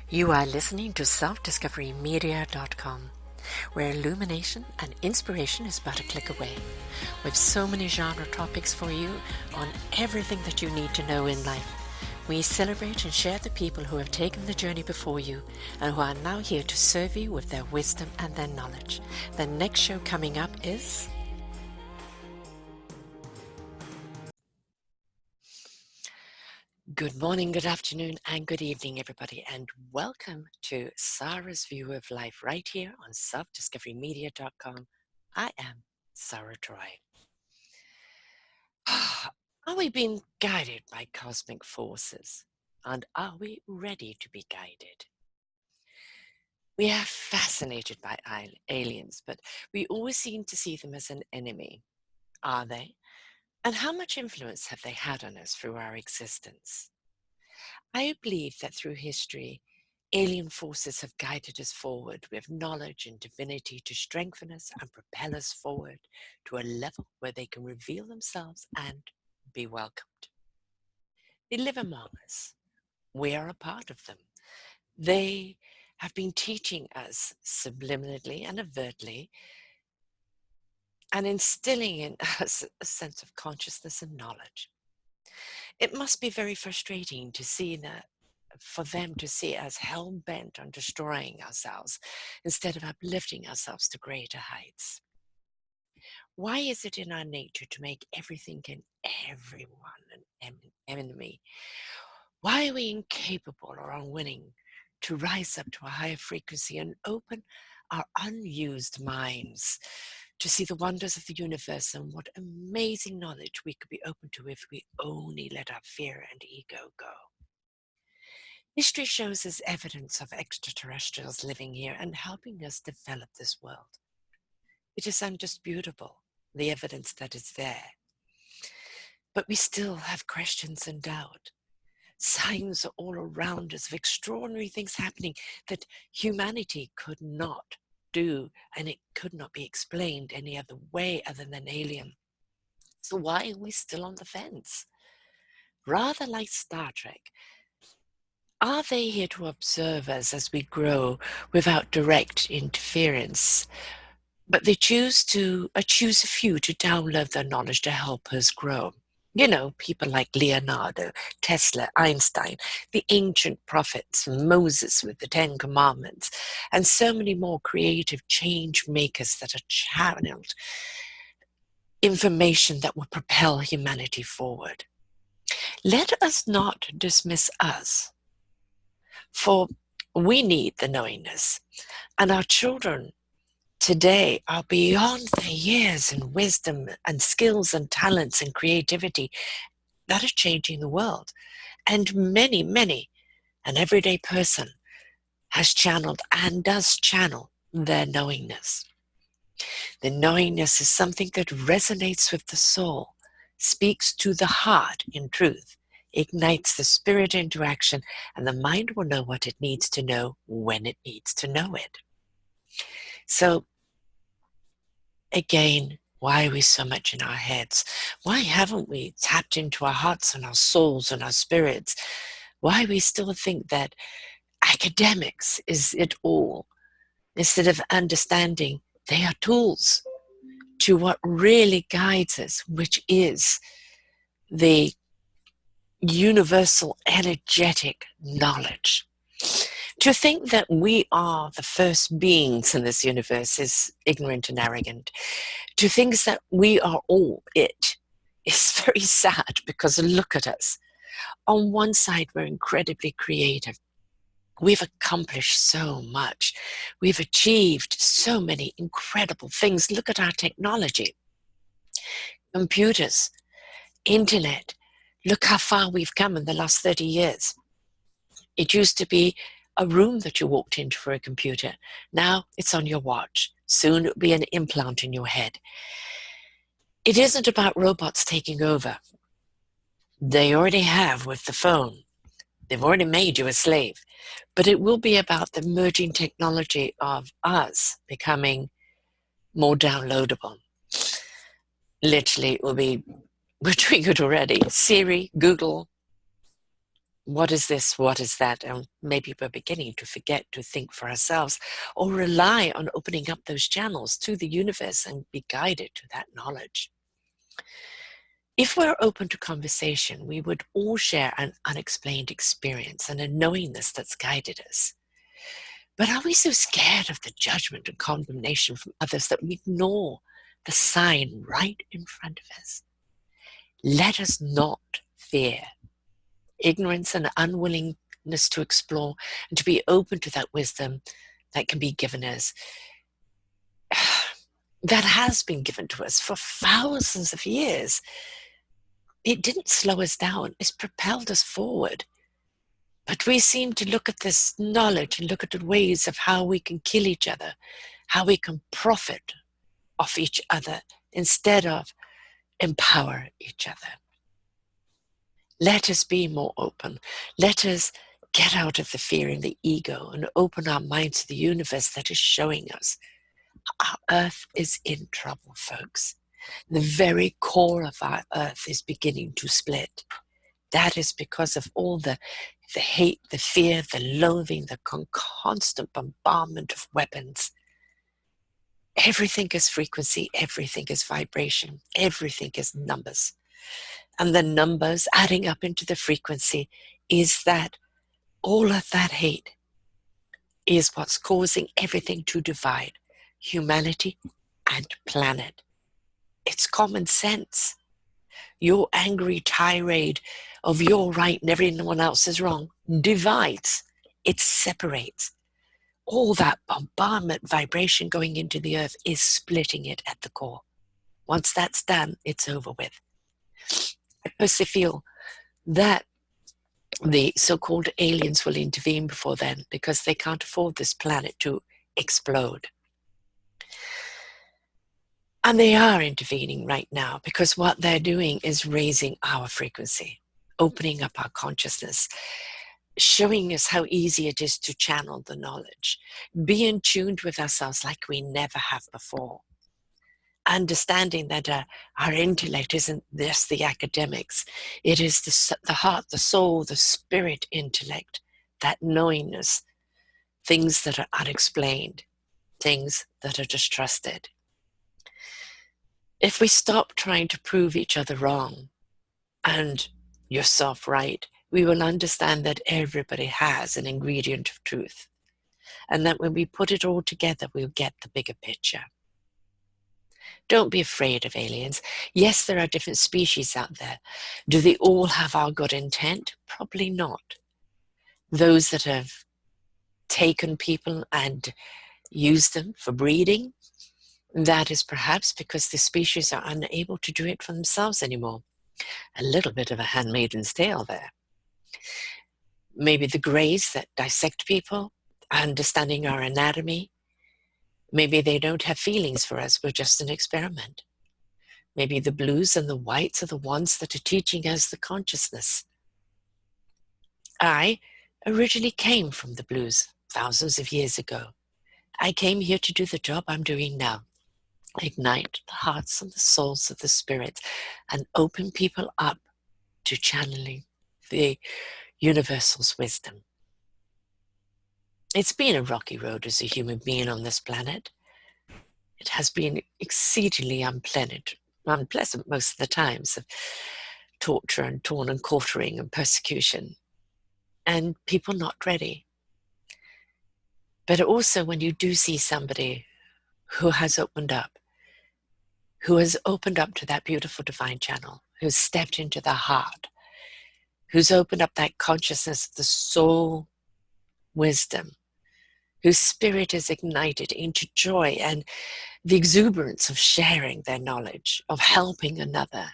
You are listening to selfdiscoverymedia.com, where illumination and inspiration is but a click away. With so many genre topics for you on everything that you need to know in life. We celebrate and share the people who have taken the journey before you and who are now here to serve you with their wisdom and their knowledge. The next show coming up is... Good morning, good afternoon, and good evening, everybody, and welcome to Sara's View of Life right here on selfdiscoverymedia.com. I am Sara Troy. Are we being guided by cosmic forces? And are we ready to be guided? We are fascinated by aliens, but we always seem to see them as an enemy. Are they? And how much influence have they had on us through our existence? I believe that through history, alien forces have guided us forward with knowledge and divinity to strengthen us and propel us forward to a level where they can reveal themselves and be welcomed. They live among us. We are a part of them. They have been teaching us subliminally and overtly and instilling in us a sense of consciousness and knowledge. It must be very frustrating to see that for them to see us hell-bent on destroying ourselves instead of uplifting ourselves to greater heights. Why is it in our nature to make everything and everyone an enemy? Why are we incapable or unwilling to rise up to a higher frequency and open our unused minds to see the wonders of the universe and what amazing knowledge we could be open to if we only let our fear and ego go? History shows us evidence of extraterrestrials living here and helping us develop this world. It is undisputable, the evidence that is there. But we still have questions and doubt. Signs are all around us of extraordinary things happening that humanity could not do, and it could not be explained any other way other than alien. So why are we still on the fence? Rather like Star Trek, are they here to observe us as we grow without direct interference? But they choose a few to download their knowledge to help us grow. You know, people like Leonardo, Tesla, Einstein, the ancient prophets, Moses with the Ten Commandments, and so many more creative change makers that are channeled information that will propel humanity forward. Let us not dismiss us, for we need the knowingness, and our children today are beyond their years in wisdom and skills and talents and creativity that are changing the world. And many, an everyday person has channeled and does channel their knowingness. The knowingness is something that resonates with the soul, speaks to the heart in truth, ignites the spirit into action, and the mind will know what it needs to know when it needs to know it. So, again, why are we so much in our heads? Why haven't we tapped into our hearts and our souls and our spirits? Why we still think that academics is it all, instead of understanding they are tools to what really guides us, which is the universal energetic knowledge. To think that we are the first beings in this universe is ignorant and arrogant. To think that we are all it is very sad, because look at us. On one side, we're incredibly creative. We've accomplished so much. We've achieved so many incredible things. Look at our technology. Computers, internet. Look how far we've come in the last 30 years. It used to be a room that you walked into for a computer. Now it's on your watch. Soon it'll be an implant in your head. It isn't about robots taking over. They already have with the phone. They've already made you a slave. But it will be about the merging technology of us becoming more downloadable. Literally, it will be, we're doing it already. Siri, Google, What is this? What is that? And maybe we're beginning to forget to think for ourselves or rely on opening up those channels to the universe and be guided to that knowledge. If we're open to conversation, we would all share an unexplained experience and a knowingness that's guided us. But are we so scared of the judgment and condemnation from others that we ignore the sign right in front of us? Let us not fear. Ignorance and unwillingness to explore and to be open to that wisdom that can be given us, that has been given to us for thousands of years. It didn't slow us down, it's propelled us forward. But we seem to look at this knowledge and look at the ways of how we can kill each other, how we can profit off each other instead of empower each other. Let us be more open. Let us get out of the fear and the ego and open our minds to the universe that is showing us our earth is in trouble, folks. The very core of our earth is beginning to split. That is because of all the hate, the fear, the loathing, the constant bombardment of weapons. Everything is frequency, everything is vibration, everything is numbers. And the numbers adding up into the frequency is that all of that hate is what's causing everything to divide humanity and planet. It's common sense. Your angry tirade of you're right and everyone else is wrong divides. It separates. All that bombardment vibration going into the earth is splitting it at the core. Once that's done, it's over with. I personally feel that the so-called aliens will intervene before then because they can't afford this planet to explode. And they are intervening right now because what they're doing is raising our frequency, opening up our consciousness, showing us how easy it is to channel the knowledge, be in tune with ourselves like we never have before. Understanding that our intellect isn't just the academics, it is the heart, the soul, the spirit intellect, that knowingness, things that are unexplained, things that are distrusted. If we stop trying to prove each other wrong and yourself right, we will understand that everybody has an ingredient of truth, and that when we put it all together, we'll get the bigger picture. Don't be afraid of aliens. Yes, there are different species out there. Do they all have our good intent? Probably not. Those that have taken people and used them for breeding, that is perhaps because the species are unable to do it for themselves anymore. A little bit of a handmaiden's tale there. Maybe the greys that dissect people, understanding our anatomy. Maybe they don't have feelings for us, we're just an experiment. Maybe the blues and the whites are the ones that are teaching us the consciousness. I originally came from the blues thousands of years ago. I came here to do the job I'm doing now. Ignite the hearts and the souls of the spirits and open people up to channeling the universal's wisdom. It's been a rocky road as a human being on this planet. It has been exceedingly unpleasant most of the times of torture and torn and quartering and persecution, and people not ready. But also when you do see somebody who has opened up to that beautiful divine channel, who's stepped into the heart, who's opened up that consciousness of the soul wisdom, whose spirit is ignited into joy and the exuberance of sharing their knowledge, of helping another,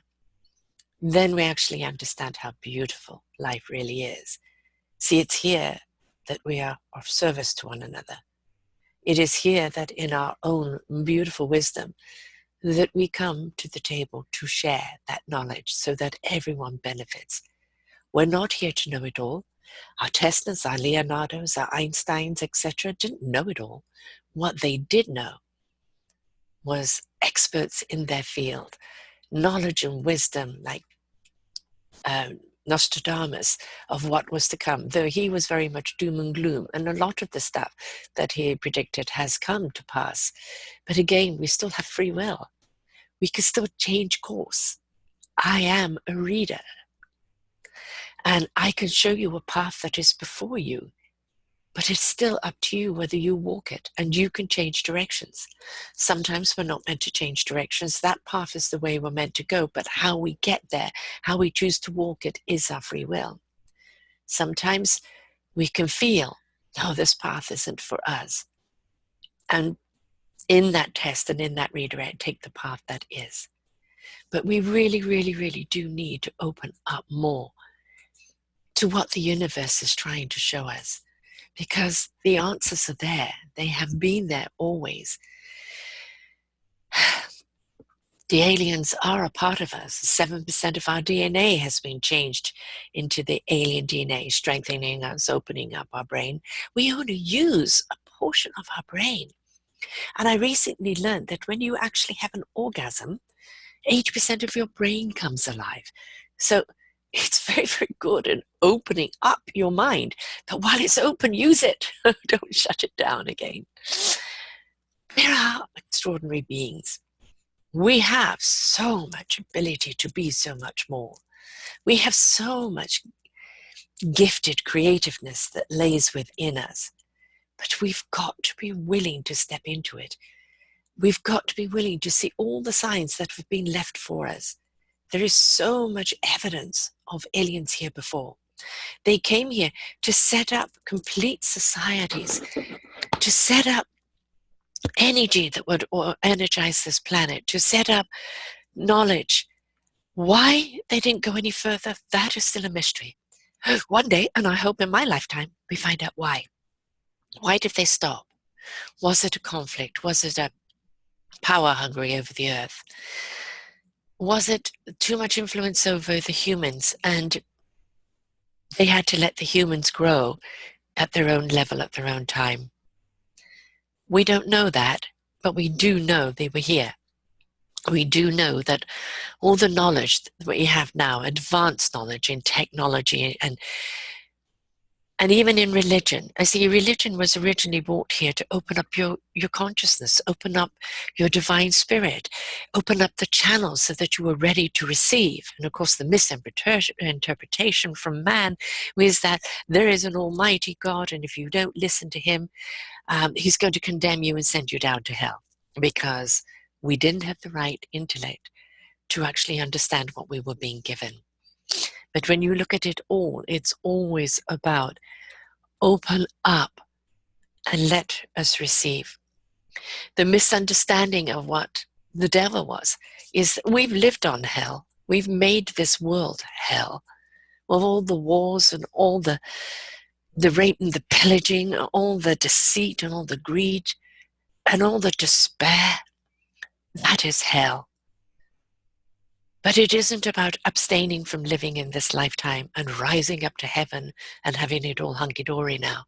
then we actually understand how beautiful life really is. See, it's here that we are of service to one another. It is here that in our own beautiful wisdom that we come to the table to share that knowledge so that everyone benefits. We're not here to know it all. Our Teslas, our Leonardos, our Einsteins, etc. didn't know it all. What they did know was experts in their field, knowledge and wisdom like Nostradamus of what was to come, though he was very much doom and gloom, and a lot of the stuff that he predicted has come to pass. But again, we still have free will. We can still change course. I am a reader, and I can show you a path that is before you, but it's still up to you whether you walk it, and you can change directions. Sometimes we're not meant to change directions. That path is the way we're meant to go, but how we get there, how we choose to walk it, is our free will. Sometimes we can feel, no, this path isn't for us. And in that test and in that redirect, take the path that is. But we really, really, really do need to open up more to what the universe is trying to show us, because the answers are there. They have been there always. The aliens are a part of us. 7% of our DNA has been changed into the alien DNA, strengthening us, opening up our brain. We only use a portion of our brain. And I recently learned that when you actually have an orgasm, 80% of your brain comes alive. So it's very, very good in opening up your mind. But while it's open, use it. Don't shut it down again. We are extraordinary beings. We have so much ability to be so much more. We have so much gifted creativeness that lays within us. But we've got to be willing to step into it. We've got to be willing to see all the signs that have been left for us. There is so much evidence of aliens here before. They came here to set up complete societies, to set up energy that would energize this planet, to set up knowledge. Why they didn't go any further, that is still a mystery. One day, and I hope in my lifetime, we find out why. Why did they stop? Was it a conflict? Was it a power hungry over the earth? Was it too much influence over the humans, and they had to let the humans grow at their own level, at their own time? We don't know that, but we do know they were here. We do know that all the knowledge that we have now, advanced knowledge in technology and even in religion. I see religion was originally brought here to open up your consciousness, open up your divine spirit, open up the channels so that you were ready to receive. And of course, the misinterpretation from man is that there is an almighty God, and if you don't listen to him, he's going to condemn you and send you down to hell, because we didn't have the right intellect to actually understand what we were being given. But when you look at it all, it's always about open up and let us receive. The misunderstanding of what the devil was is that we've lived on hell. We've made this world hell. With all the wars and all the rape and the pillaging, all the deceit and all the greed and all the despair, that is hell. But it isn't about abstaining from living in this lifetime and rising up to heaven and having it all hunky-dory now.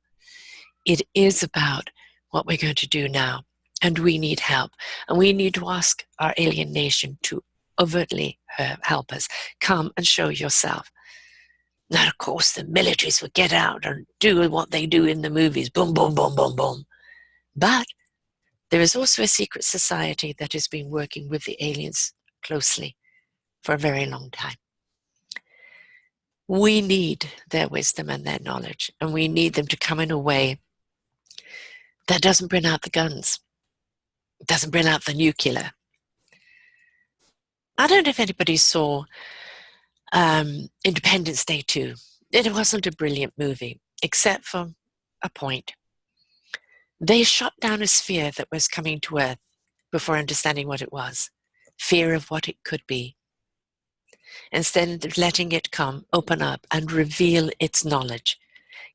It is about what we're going to do now. And we need help. And we need to ask our alien nation to overtly help us. Come and show yourself. Now, of course, the militaries will get out and do what they do in the movies. Boom, boom, boom, boom, boom. But there is also a secret society that has been working with the aliens closely for a very long time. We need their wisdom and their knowledge, and we need them to come in a way that doesn't bring out the guns, doesn't bring out the nuclear. I don't know if anybody saw Independence Day 2. It wasn't a brilliant movie, except for a point. They shot down a sphere that was coming to Earth before understanding what it was. Fear of what it could be. Instead of letting it come, open up, and reveal its knowledge.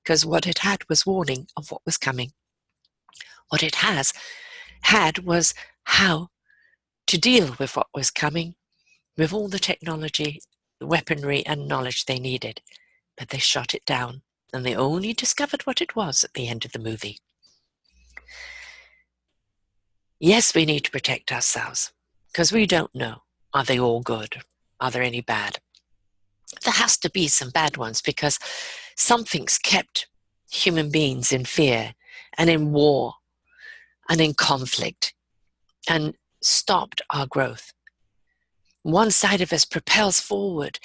Because what it had was warning of what was coming. What it had was how to deal with what was coming, with all the technology, the weaponry, and knowledge they needed. But they shot it down, and they only discovered what it was at the end of the movie. Yes, we need to protect ourselves, because we don't know. Are they all good? Are there any bad? There has to be some bad ones because something's kept human beings in fear and in war and in conflict and stopped our growth. One side of us propels forward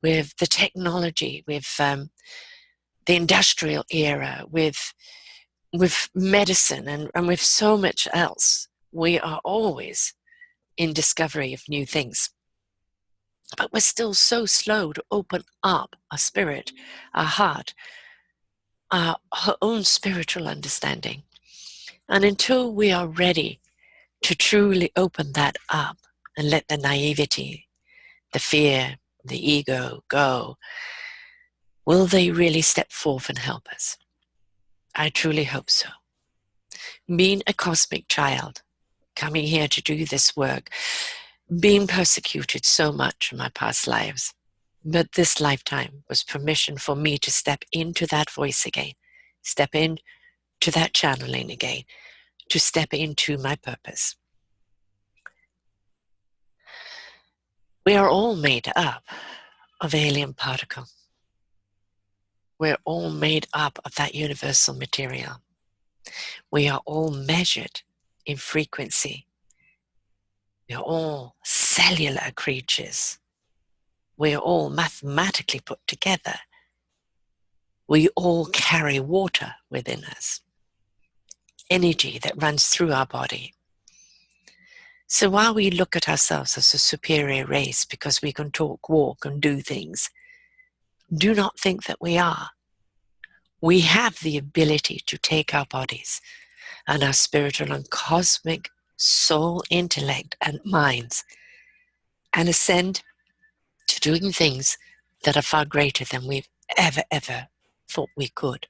with the technology, with the industrial era, with medicine, and with so much else. We are always in discovery of new things. But we're still so slow to open up our spirit, our heart, our own spiritual understanding. And until we are ready to truly open that up and let the naivety, the fear, the ego go, will they really step forth and help us? I truly hope so. Being a cosmic child, coming here to do this work, being persecuted so much in my past lives, but this lifetime was permission for me to step into that voice again, step into that channeling again, to step into my purpose. We are all made up of alien particles. We're all made up of that universal material. We are all measured in frequency. We are all cellular creatures. We are all mathematically put together. We all carry water within us, energy that runs through our body. So while we look at ourselves as a superior race because we can talk, walk, and do things, do not think that we are. We have the ability to take our bodies and our spiritual and cosmic soul, intellect, and minds and ascend to doing things that are far greater than we've ever thought we could.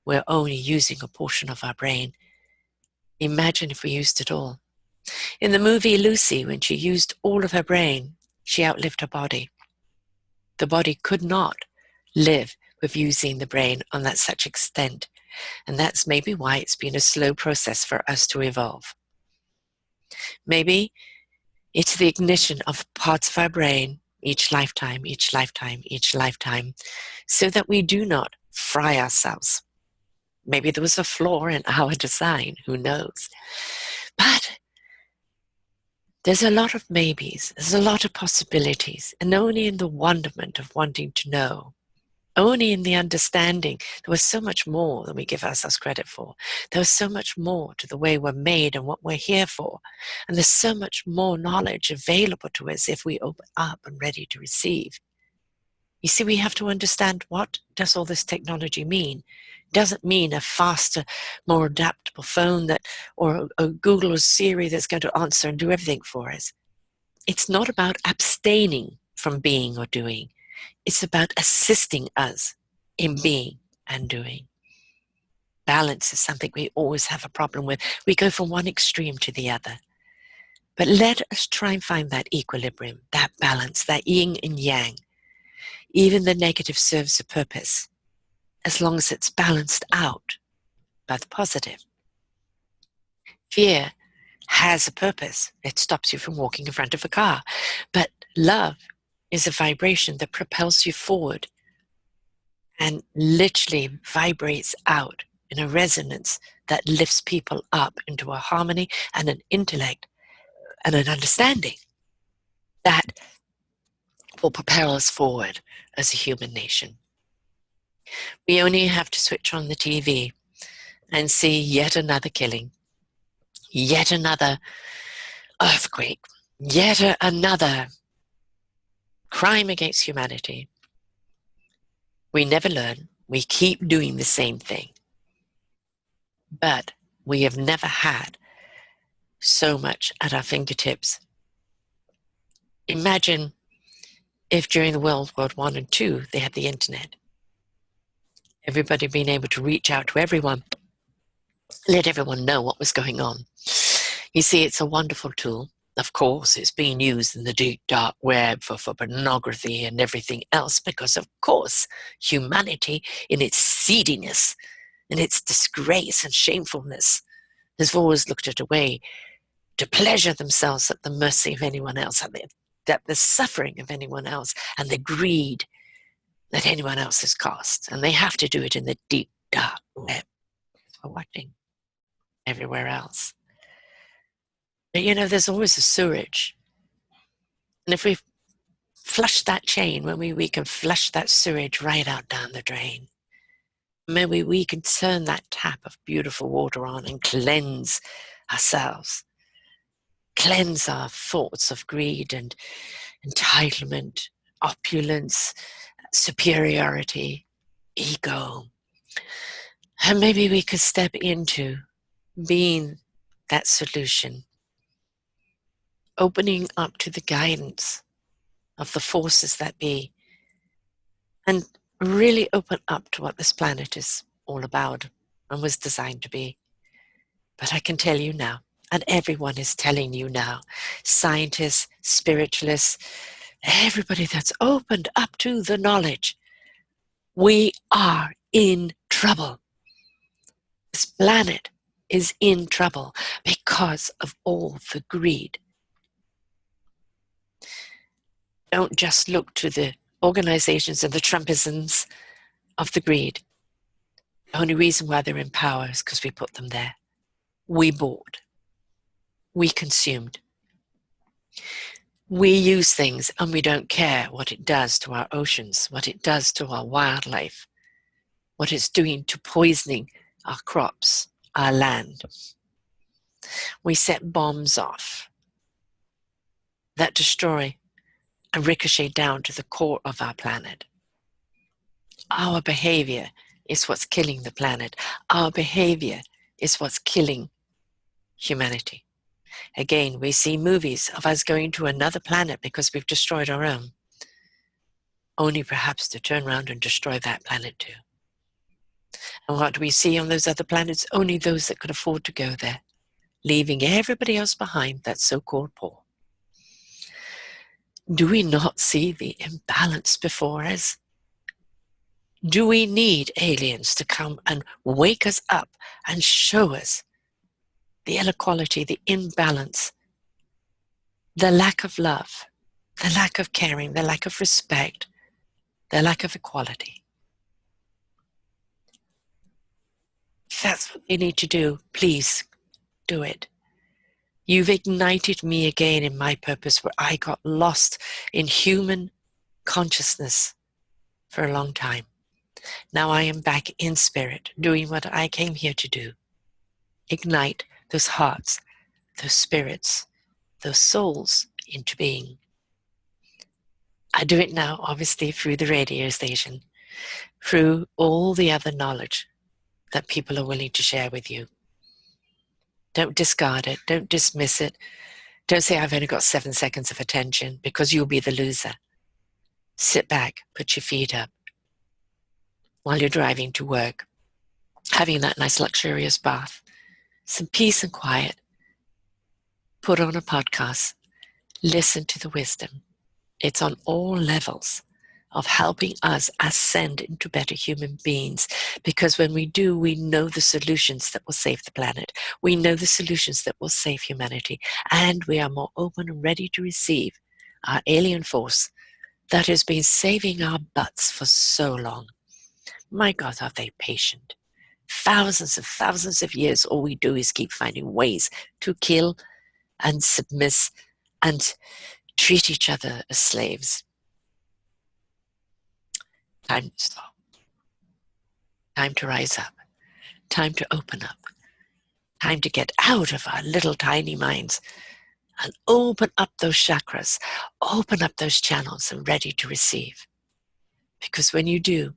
We're only using a portion of our brain. Imagine if we used it all. In the movie Lucy, when she used all of her brain, she outlived her body. The body could not live with using the brain on that such extent. And that's maybe why it's been a slow process for us to evolve. Maybe it's the ignition of parts of our brain each lifetime, each lifetime, each lifetime, so that we do not fry ourselves. Maybe there was a flaw in our design, who knows? But there's a lot of maybes, there's a lot of possibilities, and only in the wonderment of wanting to know, only in the understanding there was so much more than we give ourselves credit for. There was so much more to the way we're made and what we're here for. And there's so much more knowledge available to us if we open up and ready to receive. You see, we have to understand, what does all this technology mean? It doesn't mean a faster, more adaptable phone or a Google or Siri that's going to answer and do everything for us. It's not about abstaining from being or doing. It's about assisting us in being and doing. Balance is something we always have a problem with. We go from one extreme to the other. But let us try and find that equilibrium, that balance, that yin and yang. Even the negative serves a purpose, as long as it's balanced out by the positive. Fear has a purpose. It stops you from walking in front of a car. But love is a vibration that propels you forward and literally vibrates out in a resonance that lifts people up into a harmony and an intellect and an understanding that will propel us forward as a human nation. We only have to switch on the TV and see yet another killing, yet another earthquake, yet another crime against humanity. We never learn. We keep doing the same thing. But we have never had so much at our fingertips. Imagine if during the World War I and II they had the internet. Everybody being able to reach out to everyone, let everyone know what was going on. You see, it's a wonderful tool. Of course, it's being used in the deep, dark web for pornography and everything else because, of course, humanity in its seediness, in its disgrace and shamefulness, has always looked at a way to pleasure themselves at the mercy of anyone else. the suffering of anyone else and the greed that anyone else has caused. And they have to do it in the deep, dark web. We're watching everywhere else. But there's always a sewerage. And if we flush that chain, maybe we can flush that sewage right out down the drain. Maybe we can turn that tap of beautiful water on and cleanse ourselves, cleanse our thoughts of greed and entitlement, opulence, superiority, ego. And maybe we could step into being that solution, opening up to the guidance of the forces that be, and really open up to what this planet is all about and was designed to be. But I can tell you now, and everyone is telling you now, scientists, spiritualists, everybody that's opened up to the knowledge, we are in trouble. This planet is in trouble because of all the greed. Don't just look to the organizations and the Trumpisms of the greed. The only reason why they're in power is because we put them there. We bought. We consumed. We use things and we don't care what it does to our oceans, what it does to our wildlife, what it's doing to poisoning our crops, our land. We set bombs off that destroy and ricochet down to the core of our planet. Our behavior is what's killing the planet. Our behavior is what's killing humanity. Again, we see movies of us going to another planet because we've destroyed our own, only perhaps to turn around and destroy that planet too. And what do we see on those other planets? Only those that could afford to go there, leaving everybody else behind that's so-called poor. Do we not see the imbalance before us? Do we need aliens to come and wake us up and show us the inequality, the imbalance, the lack of love, the lack of caring, the lack of respect, the lack of equality? If that's what they need to do, please do it. You've ignited me again in my purpose where I got lost in human consciousness for a long time. Now I am back in spirit, doing what I came here to do. Ignite those hearts, those spirits, those souls into being. I do it now, obviously, through the radio station, through all the other knowledge that people are willing to share with you. Don't discard it. Don't dismiss it. Don't say, I've only got 7 seconds of attention, because you'll be the loser. Sit back, put your feet up while you're driving to work, having that nice luxurious bath, some peace and quiet. Put on a podcast. Listen to the wisdom. It's on all levels of helping us ascend into better human beings, because when we do, we know the solutions that will save the planet. We know the solutions that will save humanity, and we are more open and ready to receive our alien force that has been saving our butts for so long. My God, are they patient? Thousands of years, all we do is keep finding ways to kill and submiss and treat each other as slaves. Time to stop. Time to rise up. Time to open up. Time to get out of our little tiny minds and open up those chakras, open up those channels and ready to receive. Because when you do,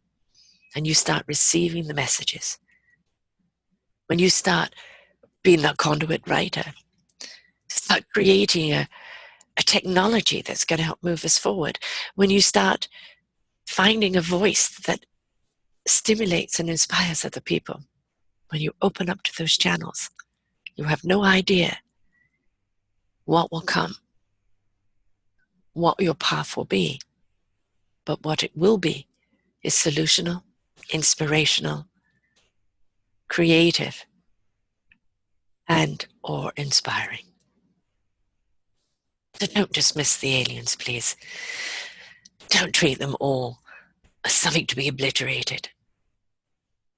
and you start receiving the messages, when you start being a conduit writer, start creating a technology that's going to help move us forward, when you start finding a voice that stimulates and inspires other people, when you open up to those channels, you have no idea what will come, what your path will be, but what it will be is solutional, inspirational, creative, and or inspiring. So don't dismiss the aliens, please. Don't treat them all as something to be obliterated.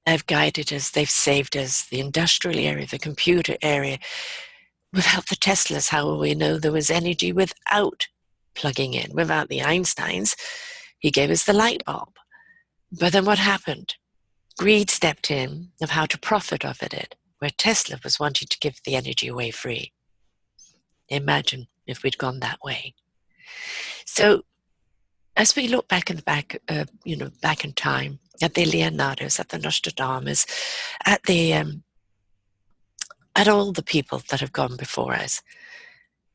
They've guided us, they've saved us, the industrial area, the computer area. Without the Teslas, how will we know there was energy without plugging in? Without the Einsteins, he gave us the light bulb. But then what happened? Greed stepped in of how to profit off of it, where Tesla was wanting to give the energy away free. Imagine if we'd gone that way. So as we look back in the back in time, at the Leonardos, at the Nostradamus, at the at all the people that have gone before us,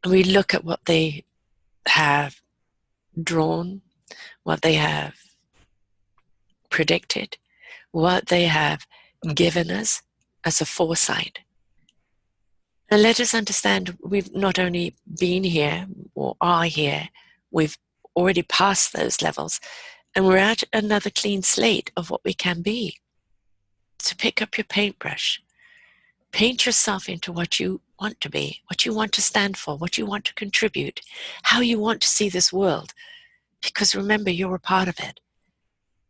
and we look at what they have drawn, what they have predicted, what they have given us as a foresight. And let us understand we've not only been here or are here, we've already passed those levels, and we're at another clean slate of what we can be. So pick up your paintbrush, paint yourself into what you want to be, what you want to stand for, what you want to contribute, how you want to see this world. Because remember, you're a part of it.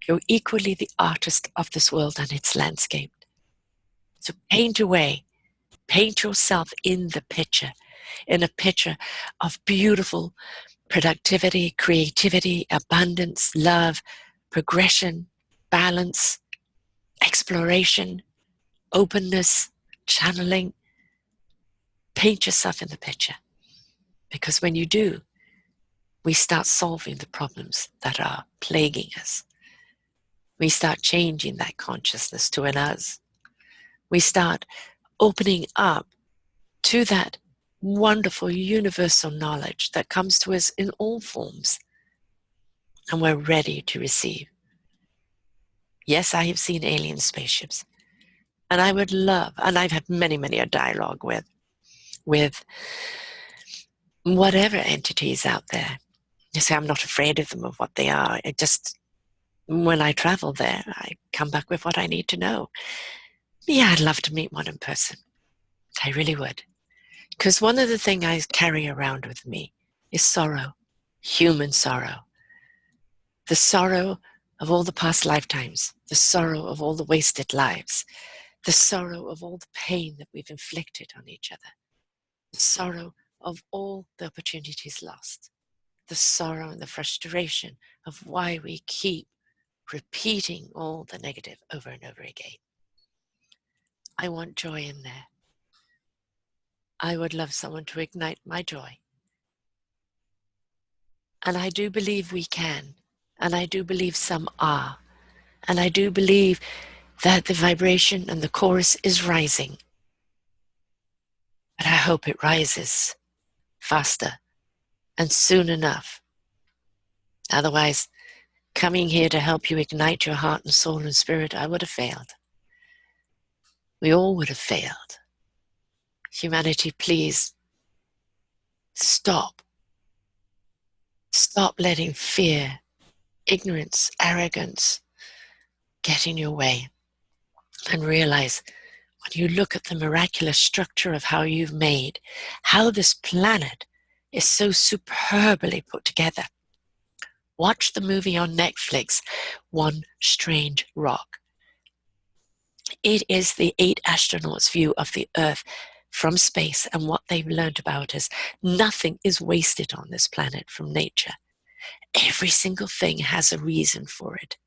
You're equally the artist of this world and its landscape. So paint away, paint yourself in the picture, in a picture of beautiful productivity, creativity, abundance, love, progression, balance, exploration, openness, channeling. Paint yourself in the picture. Because when you do, we start solving the problems that are plaguing us. We start changing that consciousness to an us. We start opening up to that wonderful universal knowledge that comes to us in all forms. And we're ready to receive. Yes, I have seen alien spaceships. And I would love, and I've had many, many a dialogue with whatever entities out there. You say, I'm not afraid of them, of what they are. It just, when I travel there, I come back with what I need to know. Yeah, I'd love to meet one in person. I really would. Because one of the things I carry around with me is sorrow, human sorrow. The sorrow of all the past lifetimes, the sorrow of all the wasted lives, the sorrow of all the pain that we've inflicted on each other, the sorrow of all the opportunities lost, the sorrow and the frustration of why we keep repeating all the negative over and over again. I want joy in there. I would love someone to ignite my joy. And I do believe we can. And I do believe some are. And I do believe that the vibration and the chorus is rising. But I hope it rises faster and soon enough. Otherwise, coming here to help you ignite your heart and soul and spirit, I would have failed. We all would have failed. Humanity, please stop. Stop letting fear, ignorance, arrogance get in your way, and realize when you look at the miraculous structure of how you've made, how this planet is so superbly put together. Watch the movie on Netflix, One Strange Rock. It is the 8 astronauts' view of the Earth from space and what they've learned about us. Nothing is wasted on this planet from nature. Every single thing has a reason for it.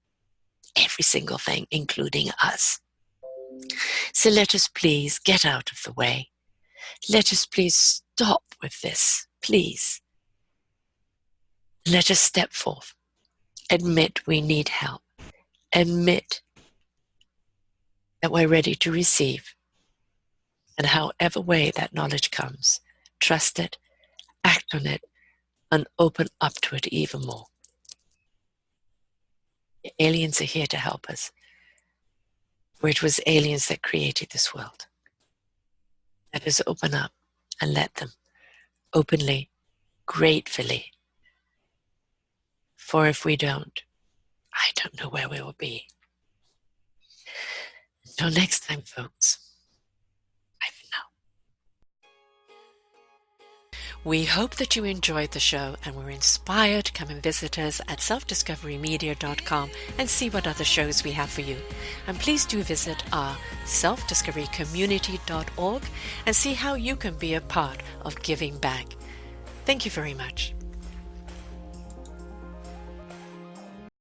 Every single thing, including us. So let us please get out of the way. Let us please stop with this, please. Let us step forth. Admit we need help. Admit that we're ready to receive. And however way that knowledge comes, trust it, act on it, and open up to it even more. The aliens are here to help us. For it was aliens that created this world. Let us open up and let them openly, gratefully. For if we don't, I don't know where we will be. Until next time, folks. Bye for now. We hope that you enjoyed the show and were inspired. Come and visit us at selfdiscoverymedia.com and see what other shows we have for you. And please do visit our selfdiscoverycommunity.org and see how you can be a part of giving back. Thank you very much.